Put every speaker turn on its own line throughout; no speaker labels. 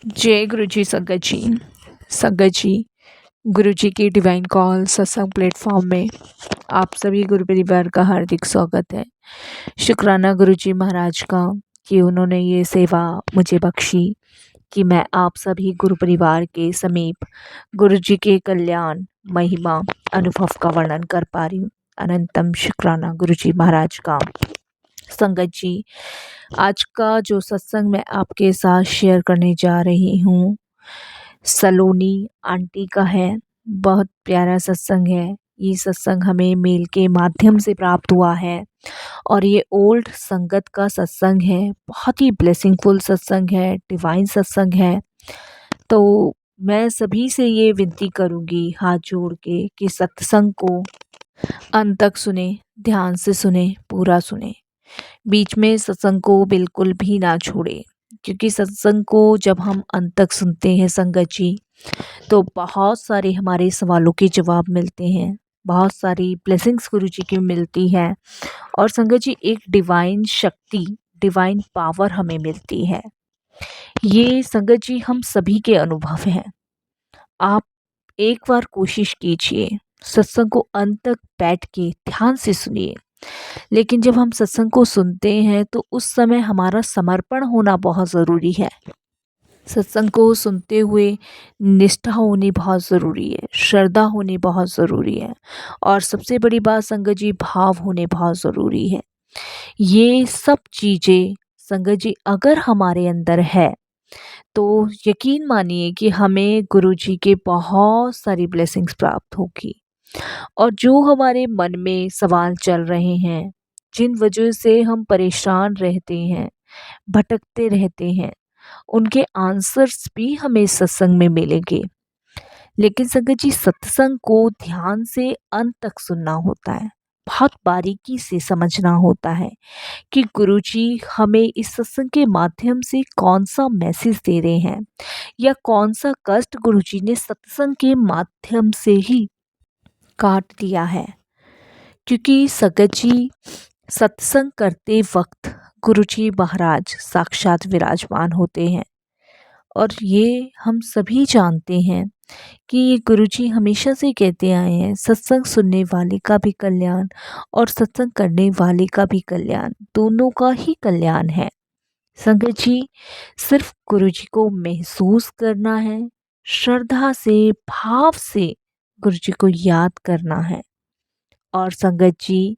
जय गुरु जी संगत जी। संगत जी, गुरु जी की डिवाइन कॉल सत्संग प्लेटफॉर्म में आप सभी गुरु परिवार का हार्दिक स्वागत है। शुक्राना गुरु जी महाराज का कि उन्होंने ये सेवा मुझे बख्शी कि मैं आप सभी गुरु परिवार के समीप गुरु जी के कल्याण, महिमा, अनुभव का वर्णन कर पा रही हूँ। अनंतम शुक्राना गुरु जी महाराज का। संगत जी, आज का जो सत्संग मैं आपके साथ शेयर करने जा रही हूँ सलोनी आंटी का है। बहुत प्यारा सत्संग है। ये सत्संग हमें मेल के माध्यम से प्राप्त हुआ है और ये ओल्ड संगत का सत्संग है। बहुत ही ब्लेसिंगफुल सत्संग है, डिवाइन सत्संग है। तो मैं सभी से ये विनती करूँगी हाथ जोड़ के कि सत्संग को अंत तक सुने, ध्यान से सुने, पूरा सुने। बीच में सत्संग को बिल्कुल भी ना छोड़े, क्योंकि सत्संग को जब हम अंत तक सुनते हैं संगत जी, तो बहुत सारे हमारे सवालों के जवाब मिलते हैं, बहुत सारी ब्लेसिंग्स गुरु जी की मिलती है और संगत जी एक डिवाइन शक्ति, डिवाइन पावर हमें मिलती है। ये संगत जी हम सभी के अनुभव हैं। आप एक बार कोशिश कीजिए, सत्संग को अंत तक बैठ के ध्यान से सुनिए। लेकिन जब हम सत्संग को सुनते हैं तो उस समय हमारा समर्पण होना बहुत ज़रूरी है। सत्संग को सुनते हुए निष्ठा होनी बहुत ज़रूरी है, श्रद्धा होनी बहुत ज़रूरी है और सबसे बड़ी बात संगत जी भाव होने बहुत ज़रूरी है। ये सब चीज़ें संगत जी अगर हमारे अंदर है तो यकीन मानिए कि हमें गुरु जी के बहुत सारी ब्लेसिंग्स प्राप्त होगी। और जो हमारे मन में सवाल चल रहे हैं, जिन वजह से हम परेशान रहते हैं, भटकते रहते हैं, उनके आंसर्स भी हमें सत्संग में मिलेंगे। लेकिन संगत जी सत्संग को ध्यान से अंत तक सुनना होता है, बहुत बारीकी से समझना होता है कि गुरुजी हमें इस सत्संग के माध्यम से कौन सा मैसेज दे रहे हैं या कौन सा कष्ट गुरुजी ने सत्संग के माध्यम से ही काट दिया है। क्योंकि संगत जी सत्संग करते वक्त गुरुजी महाराज साक्षात विराजमान होते हैं और ये हम सभी जानते हैं कि ये गुरुजी हमेशा से कहते आए हैं, सत्संग सुनने वाले का भी कल्याण और सत्संग करने वाले का भी कल्याण, दोनों का ही कल्याण है। संगत जी सिर्फ गुरुजी को महसूस करना है, श्रद्धा से, भाव से गुरुजी को याद करना है और संगत जी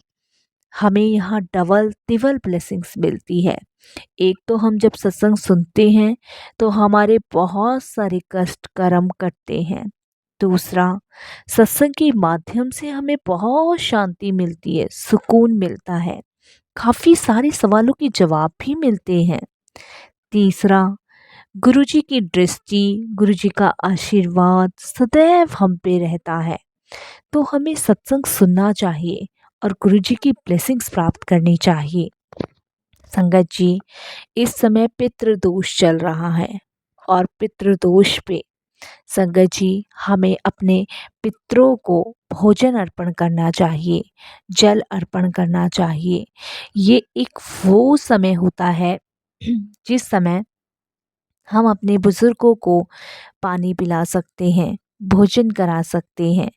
हमें यहाँ डबल तिबल ब्लेसिंग्स मिलती है। एक तो हम जब सत्संग सुनते हैं तो हमारे बहुत सारे कष्ट कर्म कटते हैं। दूसरा, सत्संग के माध्यम से हमें बहुत शांति मिलती है, सुकून मिलता है, काफ़ी सारे सवालों के जवाब भी मिलते हैं। तीसरा, गुरुजी की दृष्टि, गुरुजी का आशीर्वाद सदैव हम पे रहता है। तो हमें सत्संग सुनना चाहिए और गुरुजी की ब्लेसिंग्स प्राप्त करनी चाहिए। संगत जी इस समय पितृदोष चल रहा है और पितृदोष पे संगत जी हमें अपने पितरों को भोजन अर्पण करना चाहिए, जल अर्पण करना चाहिए। ये एक वो समय होता है जिस समय हम अपने बुजुर्गों को पानी पिला सकते हैं, भोजन करा सकते हैं।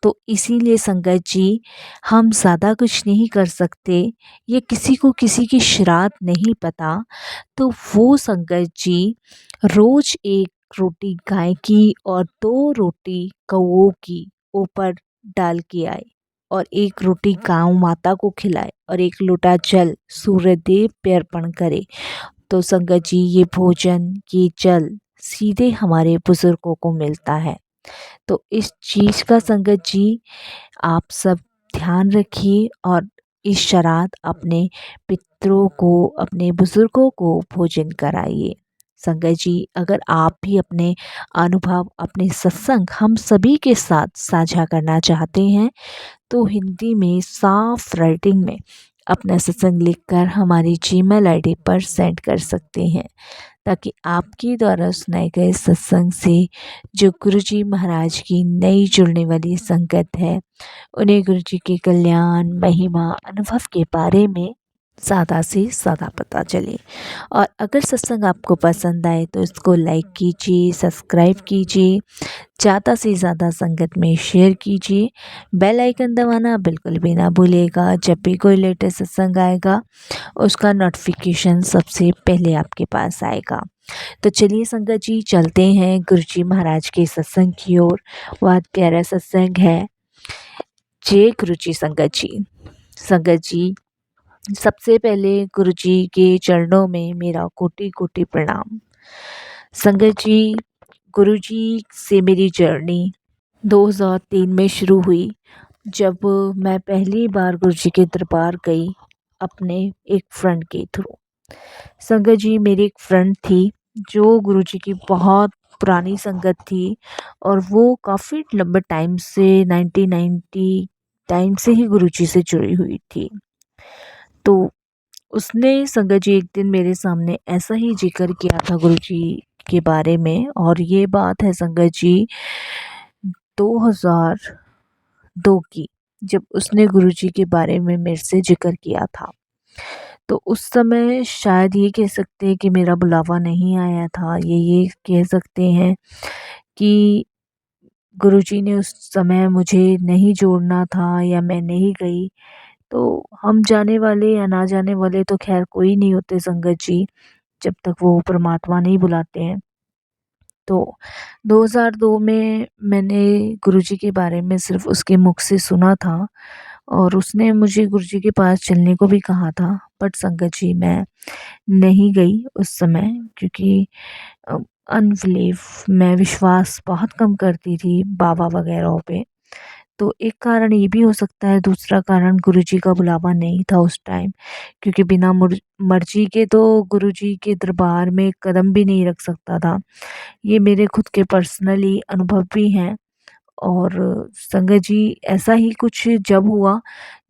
तो इसीलिए संगत जी हम ज़्यादा कुछ नहीं कर सकते, ये किसी को किसी की श्राद्ध नहीं पता, तो वो संगत जी रोज़ एक रोटी गाय की और 2 रोटी कौओं की ऊपर डाल के आए और 1 रोटी गाँव माता को खिलाए और 1 लोटा जल सूर्य देव पे अर्पण करे। तो संगत जी ये भोजन, ये जल सीधे हमारे बुज़ुर्गों को मिलता है। तो इस चीज़ का संगत जी आप सब ध्यान रखिए और इस श्राद्ध अपने पितरों को, अपने बुज़ुर्गों को भोजन कराइए। संगत जी अगर आप भी अपने अनुभव, अपने सत्संग हम सभी के साथ साझा करना चाहते हैं तो हिंदी में साफ राइटिंग में अपना सत्संग लिखकर हमारी जीमेल आईडी पर सेंड कर सकते हैं, ताकि आपके द्वारा सुनाए गए सत्संग से जो गुरुजी महाराज की नई जुड़ने वाली संगत है उन्हें गुरुजी के कल्याण, महिमा, अनुभव के बारे में ज़्यादा से ज़्यादा पता चले। और अगर सत्संग आपको पसंद आए तो इसको लाइक कीजिए, सब्सक्राइब कीजिए, ज़्यादा से ज़्यादा संगत में शेयर कीजिए। बेल आइकन दबाना बिल्कुल भी ना भूलिएगा। जब भी कोई लेटेस्ट सत्संग आएगा उसका नोटिफिकेशन सबसे पहले आपके पास आएगा। तो चलिए संगत जी, चलते हैं गुरु जी महाराज के सत्संग की ओर। बहुत प्यारा सत्संग है। जय गुरु जी। संगत जी, संगत जी, सबसे पहले गुरु जी के चरणों में मेरा कोटि कोटि प्रणाम। संगत जी, गुरु जी से मेरी जर्नी 2003 में शुरू हुई, जब मैं पहली बार गुरु जी के दरबार गई अपने एक फ्रेंड के थ्रू। संगत जी, मेरी एक फ्रेंड थी जो गुरु जी की बहुत पुरानी संगत थी, और वो काफ़ी लंबे टाइम से 1990 टाइम से ही गुरु जी से जुड़ी हुई थी। तो उसने संगत जी एक दिन मेरे सामने ऐसा ही जिक्र किया था गुरु जी के बारे में, और ये बात है संगत जी 2002 की, जब उसने गुरु जी के बारे में मेरे से जिक्र किया था। तो उस समय शायद ये कह सकते हैं कि मेरा बुलावा नहीं आया था, ये कह सकते हैं कि गुरुजी ने उस समय मुझे नहीं जोड़ना था या मैं नहीं गई। तो हम जाने वाले या ना जाने वाले तो खैर कोई नहीं होते संगत जी, जब तक वो परमात्मा नहीं बुलाते हैं। तो 2002 में मैंने गुरुजी के बारे में सिर्फ़ उसके मुख से सुना था, और उसने मुझे गुरुजी के पास चलने को भी कहा था। बट संगत जी, मैं नहीं गई उस समय, क्योंकि अ, अनबिलीफ, मैं विश्वास बहुत कम करती थी बाबा वग़ैरह पे। तो एक कारण ये भी हो सकता है, दूसरा कारण गुरुजी का बुलावा नहीं था उस टाइम, क्योंकि बिना मर्ज़ी के तो गुरुजी के दरबार में कदम भी नहीं रख सकता था। ये मेरे खुद के पर्सनली अनुभव भी हैं। और संगत जी, ऐसा ही कुछ जब हुआ,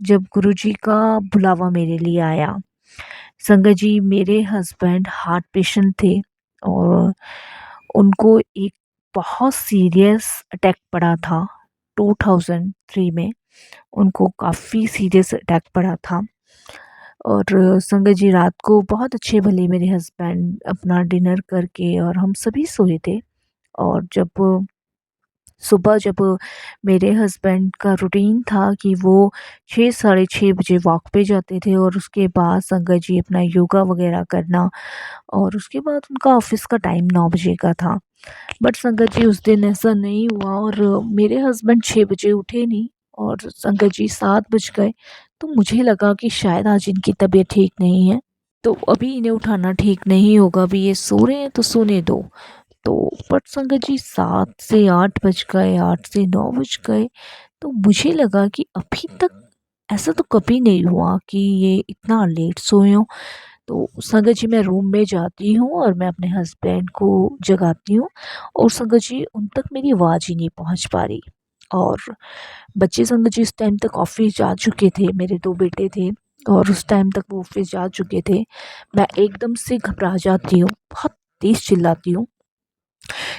जब गुरुजी का बुलावा मेरे लिए आया। संगत जी, मेरे हस्बैंड हार्ट पेशेंट थे, और उनको एक बहुत सीरियस अटैक पड़ा था 2003 में। उनको काफ़ी सीरियस अटैक पड़ा था। और संगत जी, रात को बहुत अच्छे भले मेरे हस्बैंड अपना डिनर करके और हम सभी सोए थे। और जब सुबह, जब मेरे हस्बैंड का रूटीन था कि वो 6 साढ़े 6 बजे वॉक पे जाते थे, और उसके बाद संगत जी अपना योगा वगैरह करना, और उसके बाद उनका ऑफिस का टाइम 9 बजे का था। बट संगत जी, उस दिन ऐसा नहीं हुआ, और मेरे हस्बैंड 6 बजे उठे नहीं, और संगत जी 7 बज गए। तो मुझे लगा कि शायद आज इनकी तबीयत ठीक नहीं है, तो अभी इन्हें उठाना ठीक नहीं होगा, अभी ये सो रहे हैं तो सोने दो। तो बट संगत जी 7 से 8 बज गए, 8 से 9 बज गए। तो मुझे लगा कि अभी तक ऐसा तो कभी नहीं हुआ कि ये इतना लेट सोए हों। तो संगत जी, मैं रूम में जाती हूँ और मैं अपने हस्बैंड को जगाती हूँ, और संगत जी उन तक मेरी आवाज़ ही नहीं पहुँच पा रही। और बच्चे संगत जी इस टाइम तक ऑफिस जा चुके थे, मेरे 2 बेटे थे, और उस टाइम तक वो ऑफिस जा चुके थे। मैं एकदम से घबरा जाती हूँ, बहुत तेज़ चिल्लाती हूँ,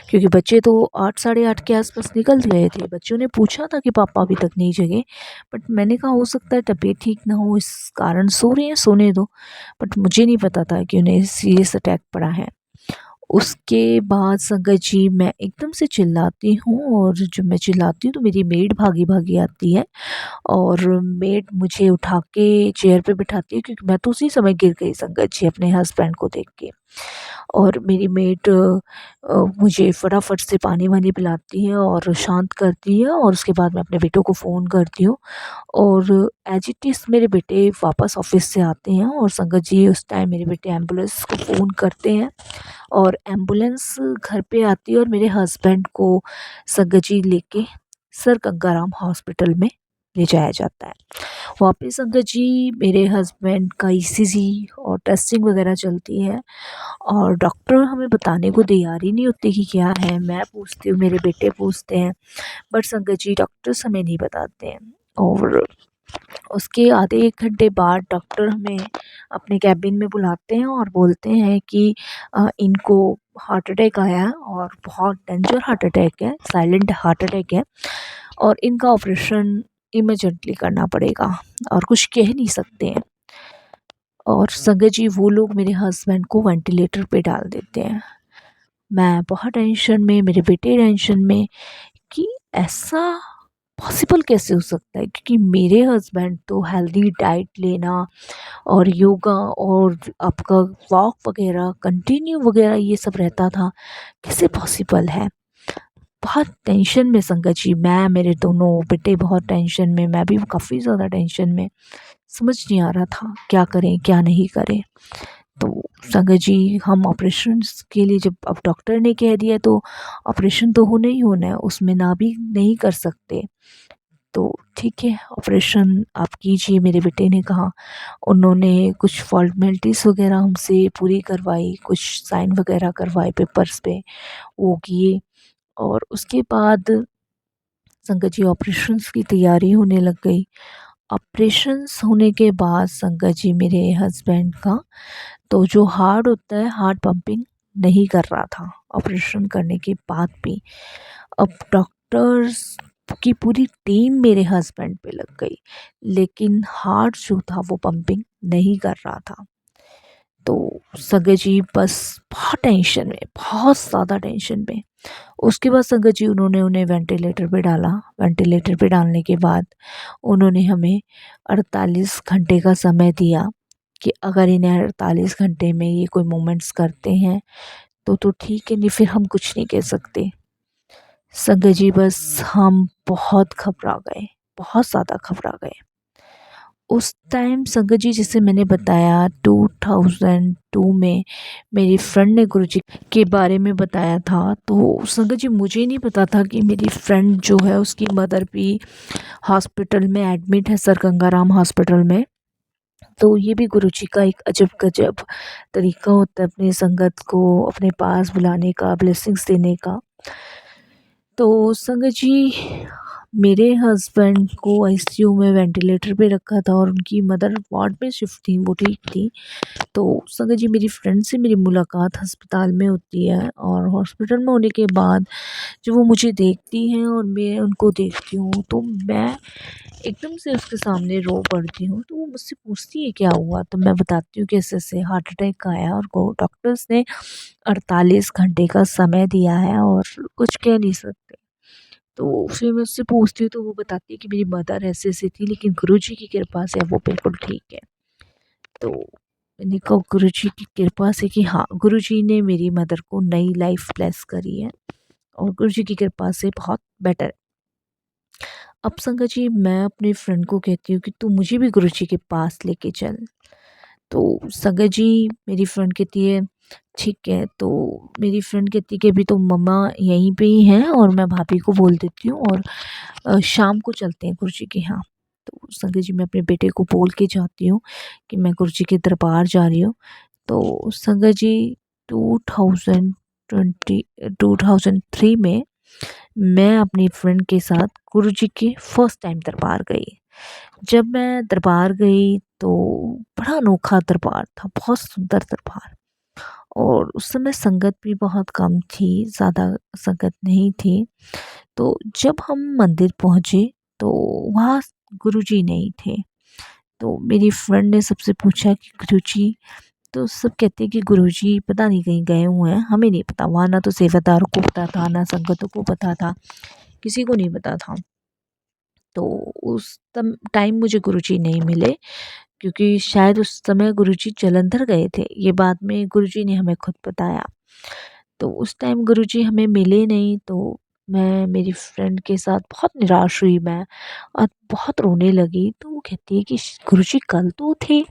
क्योंकि बच्चे तो 8 साढ़े 8 के आसपास निकल गए थे। बच्चों ने पूछा था कि पापा अभी तक नहीं जगे, बट मैंने कहा हो सकता है तबीयत ठीक ना हो, इस कारण सो रहे हैं, सोने दो। बट मुझे नहीं पता था कि उन्हें सीरियस अटैक पड़ा है। उसके बाद संगत जी, मैं एकदम से चिल्लाती हूँ, और जब मैं चिल्लाती हूँ तो मेरी मेड भागी-भागी आती है, और मेड मुझे उठा के चेयर पे बिठाती है, क्योंकि मैं तो उसी समय गिर गई संगत जी अपने हस्बैंड को देख के। और मेरी मेड मुझे फटाफट से पानी-वानी पिलाती है और शांत करती है, और उसके बाद मैं अपने बेटों को फ़ोन करती हूँ, और एज़ इट इज़ मेरे बेटे वापस ऑफ़िस से आते हैं, और संगत जी उस टाइम मेरे बेटे एम्बुलेंस को फ़ोन करते हैं, और एम्बुलेंस घर पे आती है, और मेरे हस्बैंड को संगत जी लेके सर गंगाराम हॉस्पिटल में ले जाया जाता है। वहाँ पे संगत जी मेरे हस्बैंड का ईसीजी और टेस्टिंग वगैरह चलती है, और डॉक्टर हमें बताने को तैयार ही नहीं होते कि क्या है। मैं पूछती हूँ, मेरे बेटे पूछते हैं, बट संगत जी डॉक्टर्स हमें नहीं बताते हैं। और उसके आधे 1 घंटे बाद डॉक्टर हमें अपने केबिन में बुलाते हैं और बोलते हैं कि इनको हार्ट अटैक आया है, और बहुत डेंजर हार्ट अटैक है, साइलेंट हार्ट अटैक है, और इनका ऑपरेशन इमीडिएटली करना पड़ेगा, और कुछ कह नहीं सकते हैं। और संगत जी वो लोग मेरे हस्बैंड को वेंटिलेटर पे डाल देते हैं। मैं बहुत टेंशन में, मेरे बेटे टेंशन में कि ऐसा पॉसिबल कैसे हो सकता है, क्योंकि मेरे हस्बैंड तो हेल्दी डाइट लेना और योगा और आपका वॉक वगैरह कंटिन्यू वगैरह ये सब रहता था। कैसे पॉसिबल है? बहुत टेंशन में संगत जी, मैं, मेरे दोनों बेटे बहुत टेंशन में, मैं भी काफ़ी ज़्यादा टेंशन में। समझ नहीं आ रहा था क्या करें क्या नहीं करें। तो संगत जी हम ऑपरेशंस के लिए, जब अब डॉक्टर ने कह दिया तो ऑपरेशन तो होना ही होना है, उसमें ना भी नहीं कर सकते। तो ठीक है, ऑपरेशन आप कीजिए, मेरे बेटे ने कहा। उन्होंने कुछ फॉर्मेलिटीज़ वगैरह हमसे पूरी करवाई, कुछ साइन वगैरह करवाए पेपर्स पे, वो किए। और उसके बाद संगत जी ऑपरेशंस की तैयारी होने लग गई। ऑपरेशंस होने के बाद संगत जी मेरे हस्बैंड का तो जो हार्ट होता है, हार्ट पंपिंग नहीं कर रहा था ऑपरेशन करने के बाद भी। अब डॉक्टर्स की पूरी टीम मेरे हस्बैंड पे लग गई, लेकिन हार्ट जो था वो पंपिंग नहीं कर रहा था। तो संगत जी बस बहुत टेंशन में, बहुत ज़्यादा टेंशन में। उसके बाद संगत जी उन्होंने उन्हें वेंटिलेटर पे डाला। वेंटिलेटर पे डालने के बाद उन्होंने हमें 48 घंटे का समय दिया कि अगर इन्हें 48 घंटे में ये कोई मूवमेंट्स करते हैं तो ठीक है, नहीं फिर हम कुछ नहीं कह सकते। संगत जी बस हम बहुत घबरा गए, बहुत ज़्यादा घबरा गए। उस टाइम संगत जी जैसे मैंने बताया 2002 में मेरी फ्रेंड ने गुरुजी के बारे में बताया था। तो संगत जी मुझे नहीं पता था कि मेरी फ्रेंड जो है उसकी मदर भी हॉस्पिटल में एडमिट है, सर गंगाराम हॉस्पिटल में। तो ये भी गुरुजी का एक अजब गजब तरीका होता है अपनी संगत को अपने पास बुलाने का, ब्लेसिंग्स देने का। तो संगत जी मेरे हस्बैंड को आईसीयू में वेंटिलेटर पे रखा था और उनकी मदर वार्ड में शिफ्ट थी, वो ठीक थी। तो संगत जी मेरी फ्रेंड से मेरी मुलाकात अस्पताल में होती है, और हॉस्पिटल में होने के बाद जब वो मुझे देखती हैं और मैं उनको देखती हूँ तो मैं एकदम से उसके सामने रो पड़ती हूँ। तो वो मुझसे पूछती है क्या हुआ, तो मैं बताती हूँ कि ऐसे-ऐसे हार्ट अटैक आया और को डॉक्टर्स ने 48 घंटे का समय दिया है और कुछ कह नहीं सकते। तो फिर मैं उससे पूछती हूँ तो वो बताती है कि मेरी मदर ऐसे-ऐसे थी, लेकिन गुरुजी की कृपा से अब वो बिल्कुल ठीक है। तो मैंने कहा गुरुजी की कृपा से कि हाँ, गुरुजी ने मेरी मदर को नई लाइफ ब्लेस करी है और गुरुजी की कृपा से बहुत बेटर है। अब संगत जी मैं अपने फ्रेंड को कहती हूँ कि तू मुझे भी गुरुजी के पास लेके चल। तो संगत जी मेरी फ्रेंड कहती है ठीक है। तो मेरी फ्रेंड कहती है कि अभी तो मम्मा यहीं पे ही हैं और मैं भाभी को बोल देती हूँ और शाम को चलते हैं गुरुजी के यहाँ। तो संगत जी मैं अपने बेटे को बोल के जाती हूँ कि मैं गुरुजी के दरबार जा रही हूँ। तो संगत जी 2020 2003 में मैं अपनी फ्रेंड के साथ गुरुजी के फर्स्ट टाइम दरबार गई। जब मैं दरबार गई तो बड़ा अनोखा दरबार था, बहुत सुंदर दरबार। और उस समय संगत भी बहुत कम थी, ज़्यादा संगत नहीं थी। तो जब हम मंदिर पहुँचे तो वहाँ गुरुजी नहीं थे। तो मेरी फ्रेंड ने सबसे पूछा कि गुरुजी, तो सब कहते हैं कि गुरुजी पता नहीं कहीं गए हुए हैं, हमें नहीं पता। वहाँ ना तो सेवादारों को पता था, ना संगतों को पता था, किसी को नहीं पता था। तो उस टाइम मुझे गुरुजी नहीं मिले, क्योंकि शायद उस समय गुरुजी जलंधर गए थे, ये बाद में गुरुजी ने हमें खुद बताया। तो उस टाइम गुरुजी हमें मिले नहीं। तो मैं मेरी फ्रेंड के साथ बहुत निराश हुई मैं, और बहुत रोने लगी। तो वो कहती है कि गुरुजी कल तो थे,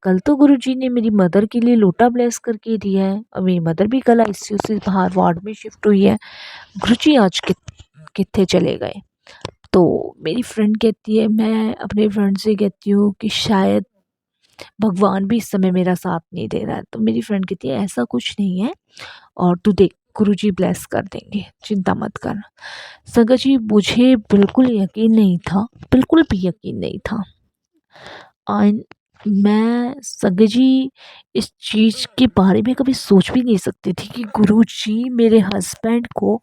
कल तो गुरुजी ने मेरी मदर के लिए लोटा ब्लेस करके दिया है और मेरी मदर भी कल आईसीयू से बाहर वार्ड में शिफ्ट हुई है। गुरुजी आज कित्थे चले गए? तो मेरी फ्रेंड कहती है, मैं अपने फ्रेंड से कहती हूँ कि शायद भगवान भी इस समय मेरा साथ नहीं दे रहा है। तो मेरी फ्रेंड कहती है ऐसा कुछ नहीं है, और तू देख गुरुजी ब्लेस कर देंगे, चिंता मत कर। संगत जी मुझे बिल्कुल यकीन नहीं था, बिल्कुल भी यकीन नहीं था। एंड मैं संगत जी इस चीज़ के बारे में कभी सोच भी नहीं सकती थी कि गुरुजी मेरे हस्बैंड को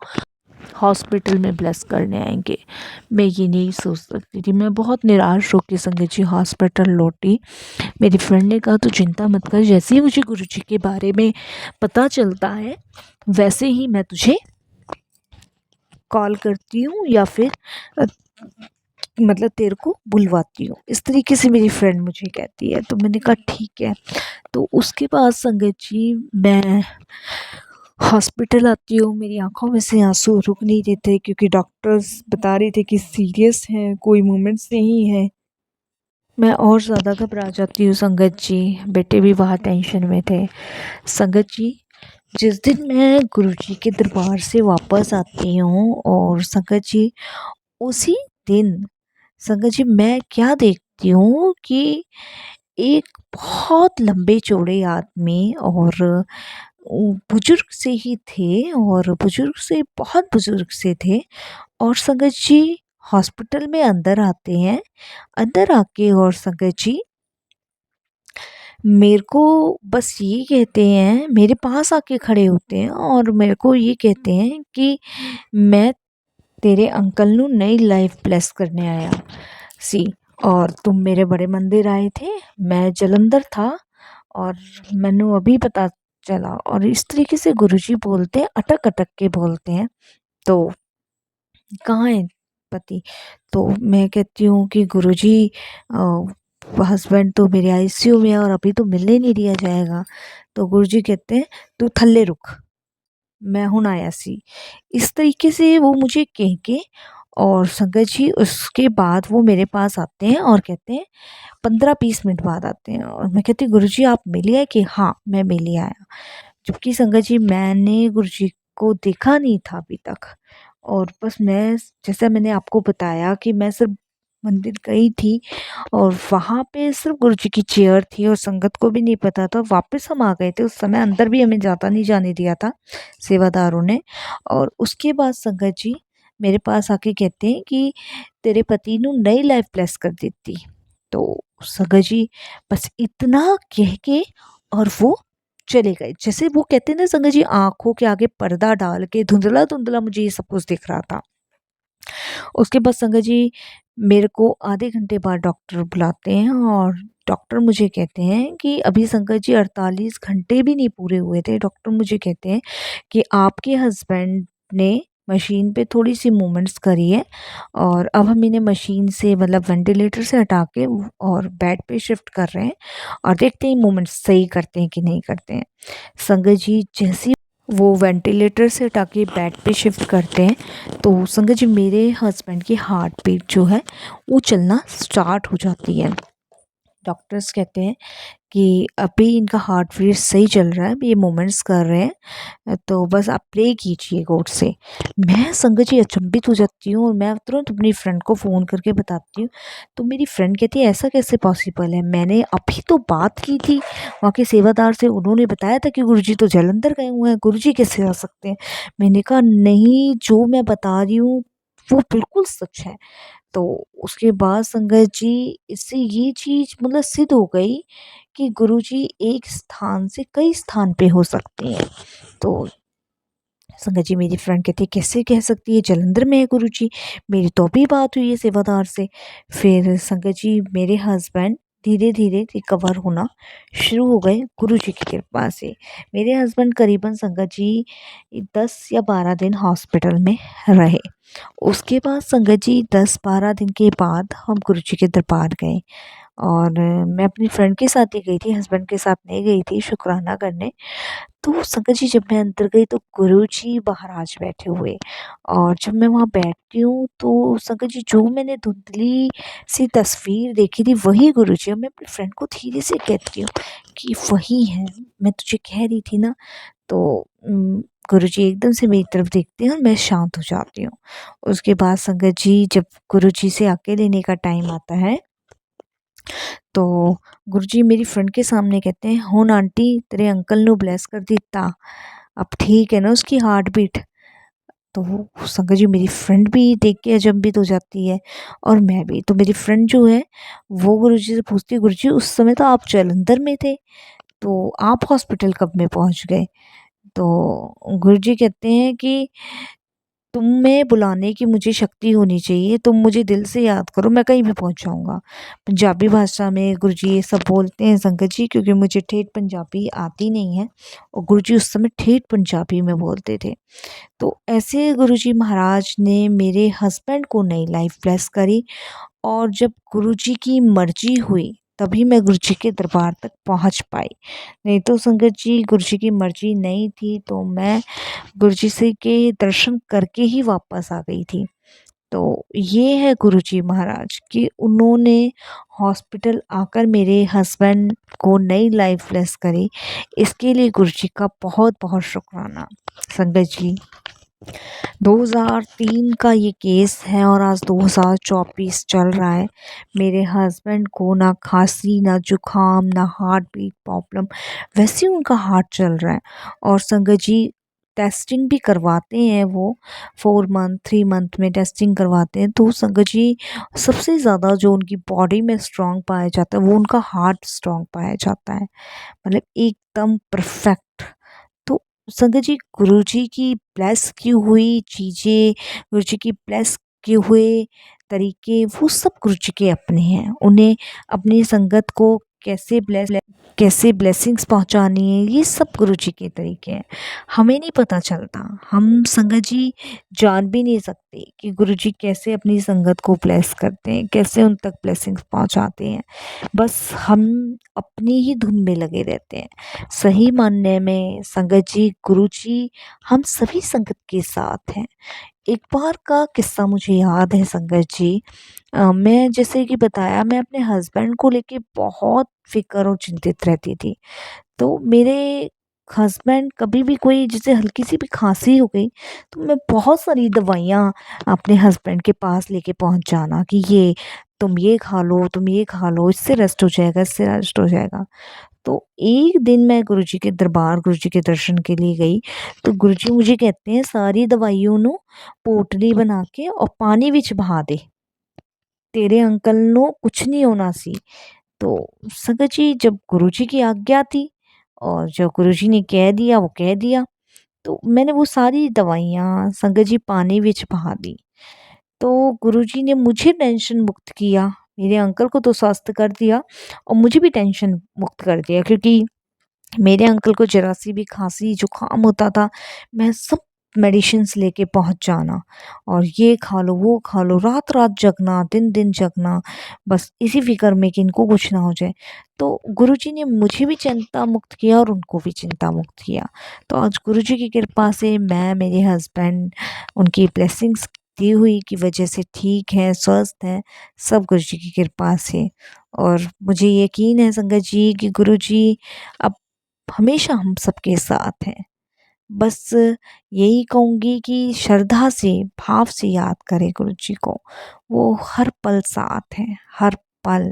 हॉस्पिटल में ब्लेस करने आएंगे। मैं ये नहीं सोच सकती थी। मैं बहुत निराश होकर संगत जी हॉस्पिटल लौटी। मेरी फ्रेंड ने कहा तू चिंता मत कर, जैसे ही मुझे गुरुजी के बारे में पता चलता है वैसे ही मैं तुझे कॉल करती हूँ या फिर अ, मतलब तेरे को बुलवाती हूँ, इस तरीके से मेरी फ्रेंड मुझे कहती है। तो मैंने कहा ठीक है। तो उसके बाद संगत जी मैं हॉस्पिटल आती हूँ। मेरी आंखों में से आंसू रुक नहीं रहे थे क्योंकि डॉक्टर्स बता रहे थे कि सीरियस है, कोई मूवमेंट्स नहीं है। मैं और ज़्यादा घबरा जाती हूँ संगत जी। बेटे भी बहुत टेंशन में थे संगत जी। जिस दिन मैं गुरुजी के दरबार से वापस आती हूँ और संगत जी उसी दिन संगत जी मैं क्या देखती हूँ कि एक बहुत लंबे चौड़े आदमी और बुजुर्ग से ही थे और बुजुर्ग से बहुत बुजुर्ग से थे और संगत जी हॉस्पिटल में अंदर आते हैं। अंदर आके और संगत जी मेरे को बस ये कहते हैं, मेरे पास आके खड़े होते हैं और मेरे को ये कहते हैं कि मैं तेरे अंकल नू नई लाइफ ब्लेस करने आया सी और तुम मेरे बड़े मंदिर आए थे। मैं जलंधर था और मैनू अभी पता चला। और इस तरीके से गुरुजी बोलते हैं, अटक अटक के बोलते हैं। तो कहाँ है पति? तो मैं कहती हूँ कि गुरुजी हस्बैंड तो मेरे आईसीयू में है और अभी तो मिलने नहीं दिया जाएगा। तो गुरुजी कहते हैं तू थल्ले रुक, मैं हूँ आया सी। इस तरीके से वो मुझे कह के और संगत जी उसके बाद वो मेरे पास आते हैं और कहते हैं 15-20 मिनट बाद आते हैं और मैं कहती गुरुजी आप मिले आए? कि हाँ मैं मिले आया। जबकि संगत जी मैंने गुरुजी को देखा नहीं था अभी तक। और बस मैं जैसा मैंने आपको बताया कि मैं सिर्फ मंदिर गई थी और वहाँ पे सिर्फ गुरुजी की चेयर थी और संगत को भी नहीं पता था। वापस हम आ गए थे, उस समय अंदर भी हमें ज़्यादा नहीं जाने दिया था सेवादारों ने। और उसके बाद संगत जी मेरे पास आके कहते हैं कि तेरे पति नू नई लाइफ ब्लेस कर देती। तो संगत जी बस इतना कह के और वो चले गए। जैसे वो कहते हैं ना संगत जी आंखों के आगे पर्दा डाल के धुंधला धुंधला मुझे ये सब कुछ दिख रहा था। उसके बाद संगत जी मेरे को आधे घंटे बाद डॉक्टर बुलाते हैं और डॉक्टर मुझे कहते हैं कि अभी संगत जी 48 घंटे भी नहीं पूरे हुए थे। डॉक्टर मुझे कहते हैं कि आपके हस्बैंड ने मशीन पे थोड़ी सी मूवमेंट्स करी है और अब हम इन्हें मशीन से मतलब वेंटिलेटर से हटा के और बेड पे शिफ्ट कर रहे हैं और देखते हैं मूवमेंट्स सही करते हैं कि नहीं करते हैं। संगत जी जैसे वो वेंटिलेटर से हटा के बेड पे शिफ्ट करते हैं तो संगत जी मेरे हस्बैंड की हार्ट बीट जो है वो चलना स्टार्ट हो जाती है। डॉक्टर्स कहते हैं कि अभी इनका हार्ट बीट सही चल रहा है, ये मूवमेंट्स कर रहे हैं, तो बस आप प्रे कीजिए गॉड से। मैं संगत जी अचंभित हो जाती हूँ और मैं तुरंत अपनी फ्रेंड को फ़ोन करके बताती हूँ। तो मेरी फ्रेंड कहती है ऐसा कैसे पॉसिबल है, मैंने अभी तो बात की थी वहाँ के सेवादार से, उन्होंने बताया था कि गुरुजी तो जलंधर गए हुए हैं, गुरुजी कैसे आ सकते हैं। मैंने कहा नहीं, जो मैं बता रही हूँ वो बिल्कुल सच है। तो उसके बाद संगत जी इससे ये चीज़ मतलब सिद्ध हो गई कि गुरुजी एक स्थान से कई स्थान पे हो सकते हैं। तो संगत जी मेरी फ्रेंड कहती है कैसे कह सकती है, जलंधर में है गुरुजी। मेरी तो अभी बात हुई है सेवादार से। फिर संगत जी मेरे हस्बैंड धीरे धीरे रिकवर होना शुरू हो गए गुरुजी की कृपा से। मेरे हस्बैंड करीबन संगत जी 10 या 12 दिन हॉस्पिटल में रहे। उसके बाद संगत जी 10-12 दिन के बाद हम गुरुजी के दरबार गए और मैं अपनी फ्रेंड के साथ ही गई थी, हस्बैंड के साथ नहीं गई थी शुक्राना करने। तो संगत जी जब मैं अंदर गई तो गुरुजी महाराज बैठे हुए और जब मैं वहाँ बैठती हूँ तो संगत जी जो मैंने धुंधली सी तस्वीर देखी थी वही गुरुजी। और मैं अपनी फ्रेंड को धीरे से कहती हूँ कि वही है, मैं तुझे कह रही थी ना। तो गुरुजी एकदम से मेरी तरफ देखते हैं और मैं शांत हो जाती हूँ। उसके बाद संगत जी जब गुरुजी से आके लेने का टाइम आता है तो गुरुजी मेरी फ्रेंड के सामने कहते हैं हुन आंटी तेरे अंकल नु ब्लेस कर दिता, अब ठीक है ना उसकी हार्ट बीट। तो वो संगत जी मेरी फ्रेंड भी देख के अचंभित हो जाती है और मैं भी। तो मेरी फ्रेंड जो है वो गुरुजी से पूछती है गुरुजी उस समय तो आप जलंधर में थे, तो आप हॉस्पिटल कब में पहुंच गए? तो गुरुजी कहते हैं कि
तुम में बुलाने की मुझे शक्ति होनी चाहिए, तुम मुझे दिल से याद करो, मैं कहीं भी पहुंच जाऊंगा। पंजाबी भाषा में गुरुजी ये सब बोलते हैं संगत जी, क्योंकि मुझे ठेठ पंजाबी आती नहीं है और गुरुजी उस समय ठेठ पंजाबी में बोलते थे। तो ऐसे गुरुजी महाराज ने मेरे हस्बैंड को नई लाइफ ब्लेस करी, और जब गुरुजी की मर्जी हुई तभी मैं गुरुजी के दरबार तक पहुंच पाई। नहीं तो संगत जी, गुरुजी की मर्जी नहीं थी तो मैं गुरुजी से के दर्शन करके ही वापस आ गई थी। तो ये है गुरुजी महाराज कि उन्होंने हॉस्पिटल आकर मेरे हस्बैंड को नई लाइफ ब्लेस करी। इसके लिए गुरुजी का बहुत बहुत शुक्राना संगत जी। 2003 का ये केस है और आज 2024 चल रहा है। मेरे हस्बैंड को ना खांसी, ना जुकाम, ना हार्ट बीट प्रॉब्लम, वैसे ही उनका हार्ट चल रहा है। और संगत जी, टेस्टिंग भी करवाते हैं वो, 4 मंथ 3 मंथ में टेस्टिंग करवाते हैं। तो संगत जी, सबसे ज़्यादा जो उनकी बॉडी में स्ट्रांग पाया जाता है वो उनका हार्ट स्ट्रांग पाया जाता है, मतलब एकदम परफेक्ट। तो संगत जी, गुरुजी की ब्लेस की हुई चीज़ें, गुरुजी की ब्लेस किए हुए तरीके, वो सब गुरुजी के अपने हैं। उन्हें अपनी संगत को कैसे ब्लेसिंग्स पहुंचानी है, ये सब गुरुजी के तरीके हैं। हमें नहीं पता चलता, हम संगत जी जान भी नहीं सकते कि गुरुजी कैसे अपनी संगत को ब्लेस करते हैं, कैसे उन तक ब्लेसिंग्स पहुंचाते हैं। बस हम अपनी ही धुन में लगे रहते हैं। सही मानने में संगत जी, गुरु जी हम सभी संगत के साथ हैं। एक बार का किस्सा मुझे याद है संगत जी। मैं जैसे कि बताया, मैं अपने हस्बैंड को लेके बहुत फिक्र और चिंतित रहती थी। तो मेरे हस्बैंड कभी भी कोई जैसे हल्की सी भी खांसी हो गई तो मैं बहुत सारी दवाइयाँ अपने हस्बैंड के पास लेके पहुंच जाना कि ये तुम ये खा लो, तुम ये खा लो, इससे रेस्ट हो जाएगा, इससे रेस्ट हो जाएगा। तो एक दिन मैं गुरुजी के दरबार, गुरुजी के दर्शन के लिए गई। तो गुरुजी मुझे कहते हैं, सारी दवाइयों ਨੂੰ पोटली बना के और पानी विच बहा दे, तेरे अंकल ਨੂੰ कुछ नहीं होना सी। तो संगत जी, जब गुरुजी की आज्ञा थी और जो गुरुजी ने कह दिया वो कह दिया, तो मैंने वो सारी दवाइयाँ संगत जी पानी विच बहा दी। तो गुरुजी ने मुझे टेंशन मुक्त किया, मेरे अंकल को तो स्वस्थ कर दिया और मुझे भी टेंशन मुक्त कर दिया, क्योंकि मेरे अंकल को जरा सी भी खांसी जुकाम होता था, मैं सब मेडिसिन्स लेके पहुंच जाना और ये खा लो वो खा लो, रात रात जगना, दिन दिन जगना, बस इसी फिक्र में कि इनको कुछ ना हो जाए। तो गुरुजी ने मुझे भी चिंता मुक्त किया और उनको भी चिंता मुक्त किया। तो आज गुरुजी की कृपा से मैं, मेरे हस्बैंड, उनकी ब्लेसिंग्स दी हुई की वजह से ठीक है, स्वस्थ है, सब गुरुजी की कृपा से। और मुझे यकीन है संगत जी कि गुरुजी अब हमेशा हम सबके साथ हैं। बस यही कहूँगी कि श्रद्धा से, भाव से याद करें गुरु जी को। वो हर पल साथ हैं, हर पल।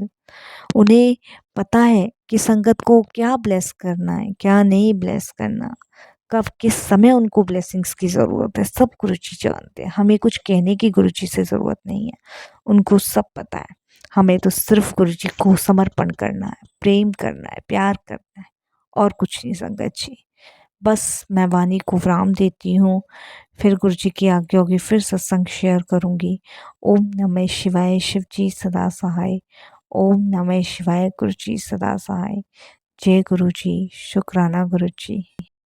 उन्हें पता है कि संगत को क्या ब्लेस करना है, क्या नहीं ब्लेस करना, कब किस समय उनको ब्लेसिंग्स की ज़रूरत है, सब गुरु जी जानते हैं। हमें कुछ कहने की गुरु जी से ज़रूरत नहीं है, उनको सब पता है। हमें तो सिर्फ गुरु जी को समर्पण करना है, प्रेम करना है, प्यार करना है, और कुछ नहीं संगत जी। बस मैं वाणी को विराम देती हूँ, फिर गुरु जी की आज्ञा होगी फिर सत्संग शेयर करूँगी। ओम नमः शिवाय, शिव जी सदा सहाय। ओम नमः शिवाय, गुरु जी सदा सहाय। जय गुरु जी, शुक्राना गुरु जी।